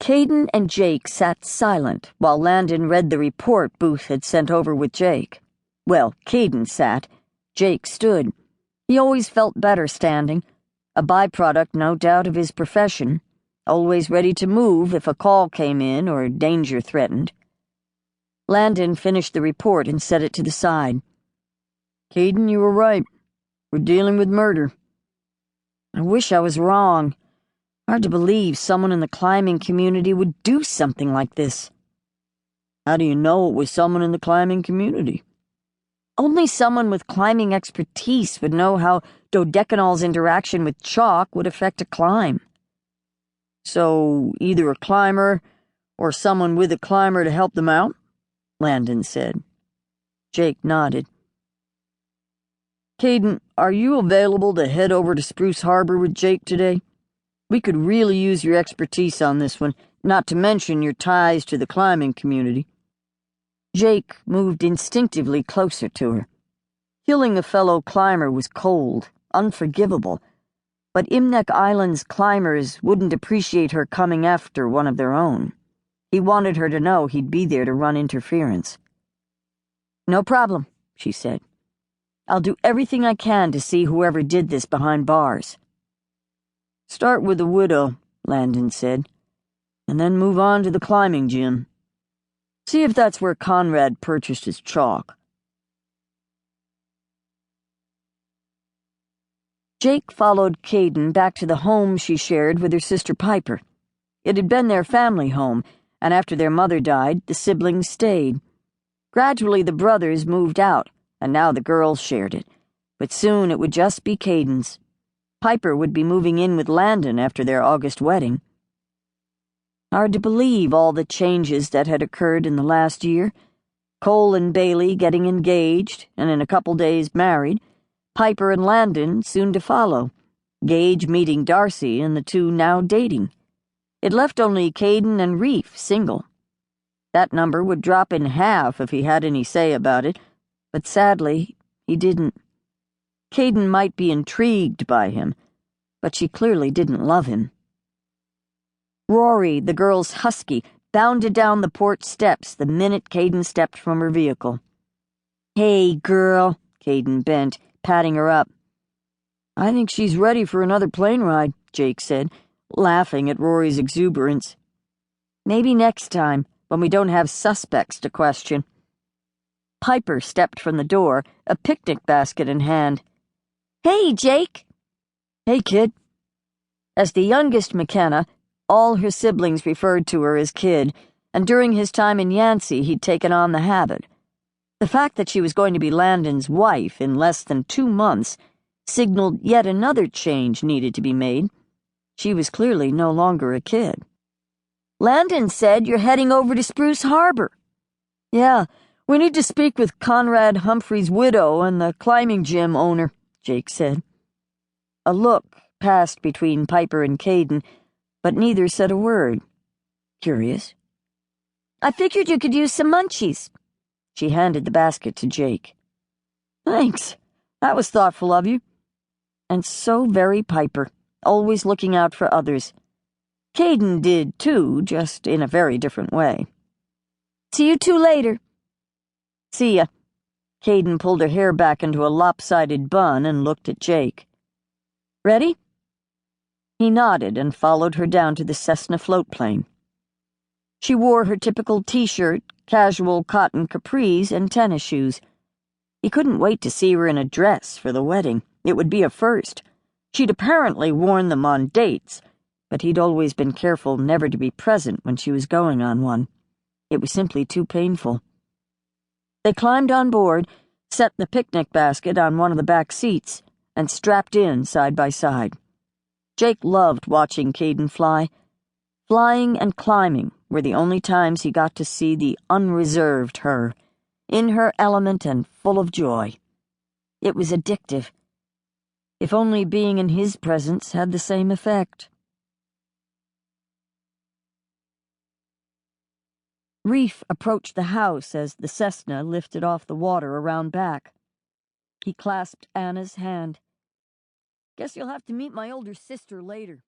Kayden and Jake sat silent while Landon read the report Booth had sent over with Jake. Well, Kayden sat. Jake stood. He always felt better standing, a byproduct, no doubt, of his profession, always ready to move if a call came in or danger threatened. Landon finished the report and set it to the side. "Kayden, you were right. We're dealing with murder." "I wish I was wrong. Hard to believe someone in the climbing community would do something like this." "How do you know it was someone in the climbing community?" "Only someone with climbing expertise would know how dodecanol's interaction with chalk would affect a climb." "So, either a climber or someone with a climber to help them out?" Landon said. Jake nodded. "Kayden, are you available to head over to Spruce Harbor with Jake today? We could really use your expertise on this one, not to mention your ties to the climbing community." Jake moved instinctively closer to her. Killing a fellow climber was cold, unforgivable, but Imnek Island's climbers wouldn't appreciate her coming after one of their own. He wanted her to know he'd be there to run interference. "No problem," she said. "I'll do everything I can to see whoever did this behind bars." "Start with the widow," Landon said, "and then move on to the climbing gym. See if that's where Conrad purchased his chalk." Jake followed Kayden back to the home she shared with her sister Piper. It had been their family home, and after their mother died, the siblings stayed. Gradually the brothers moved out, and now the girls shared it, but soon it would just be Kayden's. Piper would be moving in with Landon after their August wedding. Hard to believe all the changes that had occurred in the last year. Cole and Bailey getting engaged, and in a couple days married. Piper and Landon soon to follow. Gage meeting Darcy, and the two now dating. It left only Kayden and Reef single. That number would drop in half if he had any say about it, but sadly, he didn't. Kayden might be intrigued by him, but she clearly didn't love him. Rory, the girl's husky, bounded down the porch steps the minute Kayden stepped from her vehicle. "Hey, girl," Kayden bent, patting her up. "I think she's ready for another plane ride," Jake said, laughing at Rory's exuberance. "Maybe next time, when we don't have suspects to question." Piper stepped from the door, a picnic basket in hand. "Hey, Jake." "Hey, kid." As the youngest McKenna, all her siblings referred to her as Kid, and during his time in Yancey he'd taken on the habit. The fact that she was going to be Landon's wife in less than 2 months signaled yet another change needed to be made. She was clearly no longer a kid. "Landon said you're heading over to Spruce Harbor." "Yeah, we need to speak with Conrad Humphrey's widow and the climbing gym owner," Jake said. A look passed between Piper and Kayden, but neither said a word. Curious. "I figured you could use some munchies." She handed the basket to Jake. "Thanks. That was thoughtful of you." And so very Piper, always looking out for others. Kayden did, too, just in a very different way. "See you two later." "See ya." Kayden pulled her hair back into a lopsided bun and looked at Jake. "Ready?" He nodded and followed her down to the Cessna floatplane. She wore her typical t-shirt, casual cotton capris, and tennis shoes. He couldn't wait to see her in a dress for the wedding. It would be a first. She'd apparently worn them on dates, but he'd always been careful never to be present when she was going on one. It was simply too painful. They climbed on board, set the picnic basket on one of the back seats, and strapped in side by side. Jake loved watching Kayden fly. Flying and climbing were the only times he got to see the unreserved her, in her element and full of joy. It was addictive. If only being in his presence had the same effect. Reef approached the house as the Cessna lifted off the water around back. He clasped Anna's hand. "Guess you'll have to meet my older sister later."